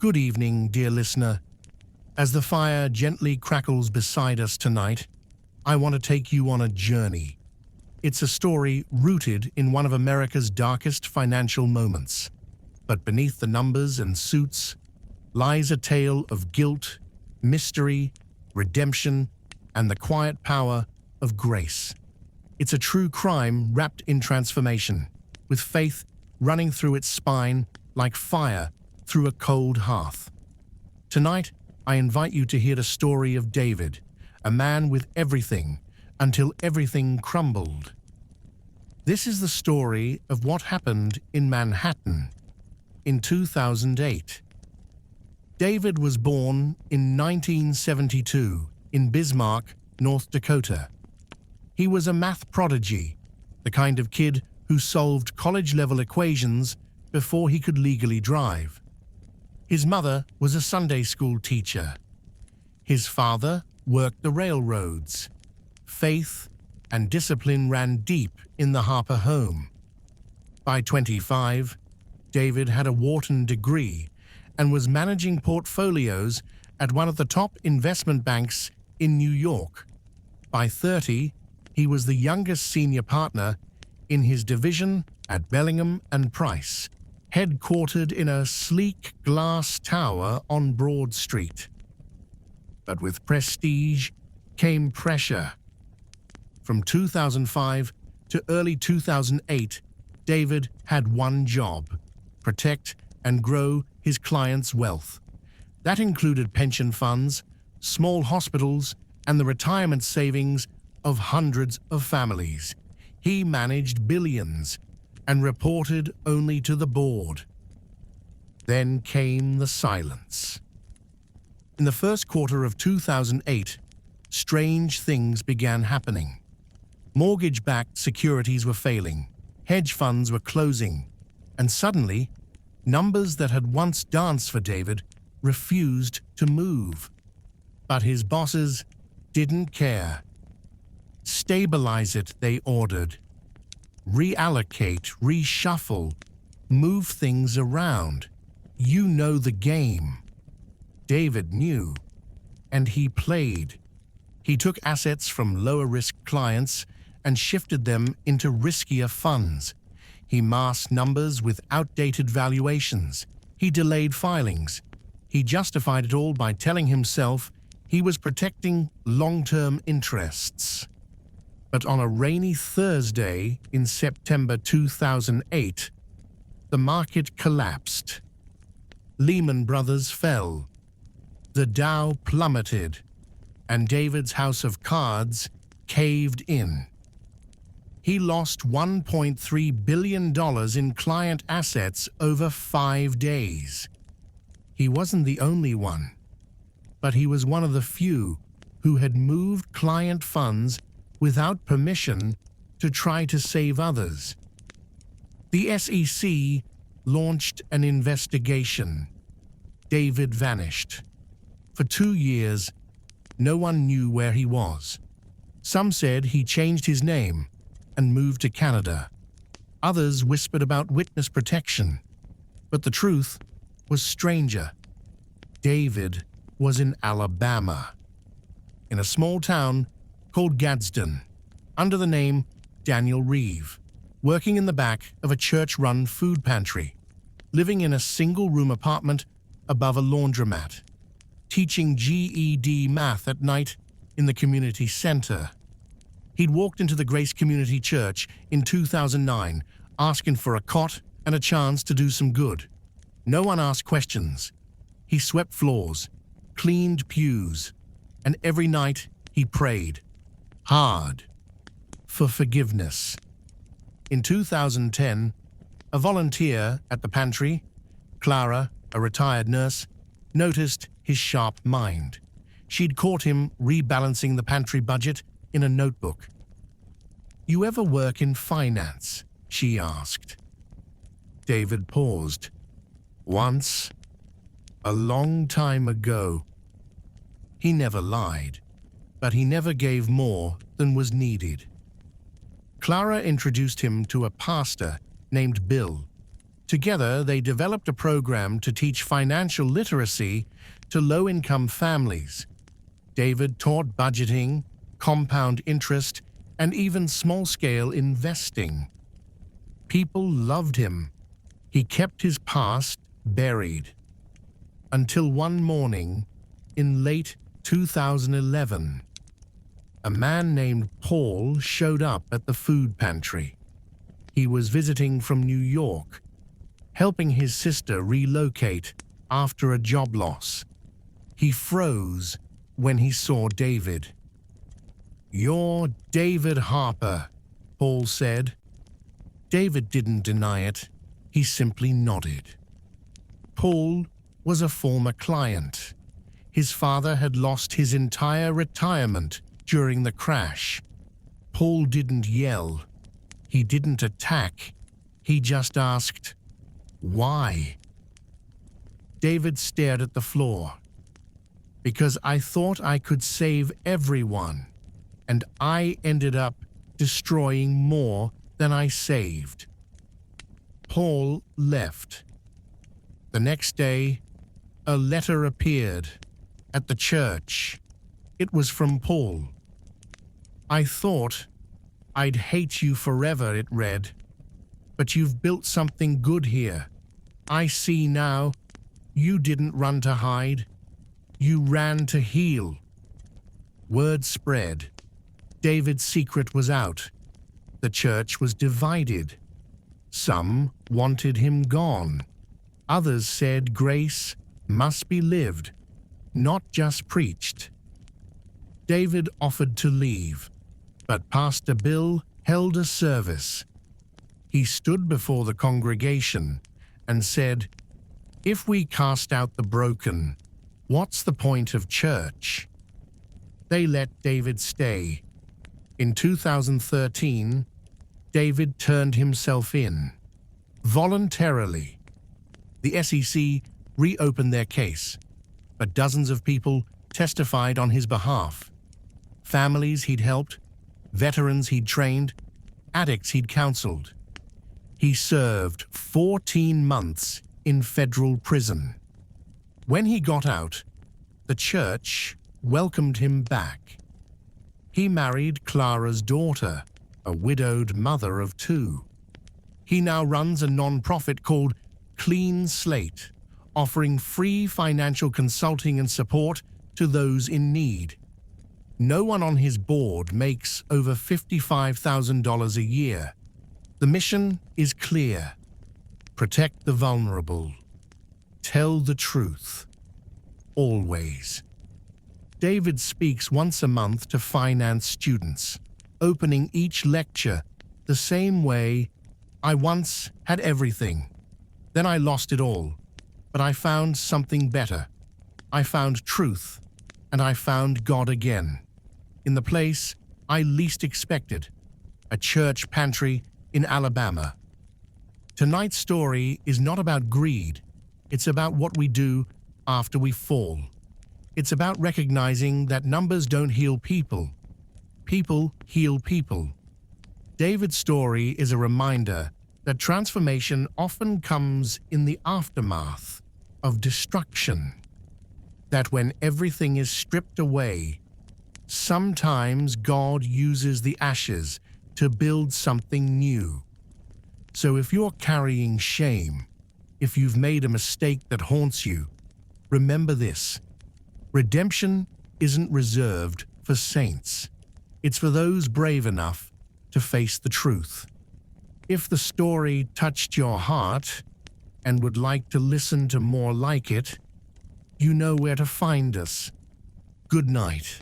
Good evening, dear listener. As the fire gently crackles beside us tonight, I want to take you on a journey. It's a story rooted in one of America's darkest financial moments. But beneath the numbers and suits lies a tale of guilt, mystery, redemption, and the quiet power of grace. It's a true crime wrapped in transformation, with faith running through its spine like fire through a cold hearth. Tonight, I invite you to hear the story of David, a man with everything until everything crumbled. This is the story of what happened in Manhattan in 2008. David was born in 1972 in Bismarck, North Dakota. He was a math prodigy, the kind of kid who solved college-level equations before he could legally drive. His mother was a Sunday school teacher. His father worked the railroads. Faith and discipline ran deep in the Harper home. By 25, David had a Wharton degree and was managing portfolios at one of the top investment banks in New York. By 30, he was the youngest senior partner in his division at Bellingham and Price, headquartered in a sleek glass tower on Broad Street. But with prestige came pressure. From 2005 to early 2008, David had one job: protect and grow his clients' wealth. That included pension funds, small hospitals, and the retirement savings of hundreds of families. He managed billions and reported only to the board. Then came the silence. In the first quarter of 2008, strange things began happening. Mortgage-backed securities were failing, hedge funds were closing, and suddenly, numbers that had once danced for David refused to move. But his bosses didn't care. Stabilize it, they ordered. Reallocate, reshuffle, move things around. You know the game. David knew, and he played. He took assets from lower-risk clients and shifted them into riskier funds. He masked numbers with outdated valuations. He delayed filings. He justified it all by telling himself he was protecting long-term interests. But on a rainy Thursday in September 2008, the market collapsed. Lehman Brothers fell. The Dow plummeted, and David's house of cards caved in. He lost $1.3 billion in client assets over 5 days. He wasn't the only one, but he was one of the few who had moved client funds without permission to try to save others. The SEC launched an investigation. David vanished. For 2 years, no one knew where he was. Some said he changed his name and moved to Canada. Others whispered about witness protection. But the truth was stranger. David was in Alabama, in a small town called Gadsden, under the name Daniel Reeve, working in the back of a church-run food pantry, living in a single-room apartment above a laundromat, teaching GED math at night in the community center. He'd walked into the Grace Community Church in 2009, asking for a cot and a chance to do some good. No one asked questions. He swept floors, cleaned pews, and every night he prayed hard for forgiveness. In 2010, a volunteer at the pantry, Clara, a retired nurse, noticed his sharp mind. She'd caught him rebalancing the pantry budget in a notebook. "You ever work in finance?" she asked. David paused. "Once, a long time ago." He never lied, but he never gave more than was needed. Clara introduced him to a pastor named Bill. Together, they developed a program to teach financial literacy to low-income families. David taught budgeting, compound interest, and even small-scale investing. People loved him. He kept his past buried. Until one morning, in late 2011, a man named Paul showed up at the food pantry. He was visiting from New York, helping his sister relocate after a job loss. He froze when he saw David. "You're David Harper," Paul said. David didn't deny it. He simply nodded. Paul was a former client. His father had lost his entire retirement during the crash. Paul didn't yell. He didn't attack. He just asked, "Why?" David stared at the floor. "Because I thought I could save everyone, and I ended up destroying more than I saved." Paul left. The next day, a letter appeared at the church. It was from Paul. "I thought I'd hate you forever," it read. "But you've built something good here. I see now. You didn't run to hide. You ran to heal." Word spread. David's secret was out. The church was divided. Some wanted him gone. Others said grace must be lived, not just preached. David offered to leave, but Pastor Bill held a service. He stood before the congregation and said, "If we cast out the broken, what's the point of church?" They let David stay. In 2013, David turned himself in, voluntarily. The SEC reopened their case, but dozens of people testified on his behalf. Families he'd helped, veterans he'd trained, addicts he'd counseled. He served 14 months in federal prison. When he got out, the church welcomed him back. He married Clara's daughter, a widowed mother of 2. He now runs a non-profit called Clean Slate, offering free financial consulting and support to those in need. No one on his board makes over $55,000 a year. The mission is clear: protect the vulnerable. Tell the truth. Always. David speaks once a month to finance students, opening each lecture the same way: "I once had everything. Then I lost it all. But I found something better. I found truth, and I found God again. In the place I least expected, a church pantry in Alabama." Tonight's story is not about greed. It's about what we do after we fall. It's about recognizing that numbers don't heal people. People heal people. David's story is a reminder that transformation often comes in the aftermath of destruction. That when everything is stripped away, sometimes God uses the ashes to build something new. So if you're carrying shame, if you've made a mistake that haunts you, remember this: redemption isn't reserved for saints. It's for those brave enough to face the truth. If the story touched your heart and would like to listen to more like it, you know where to find us. Good night.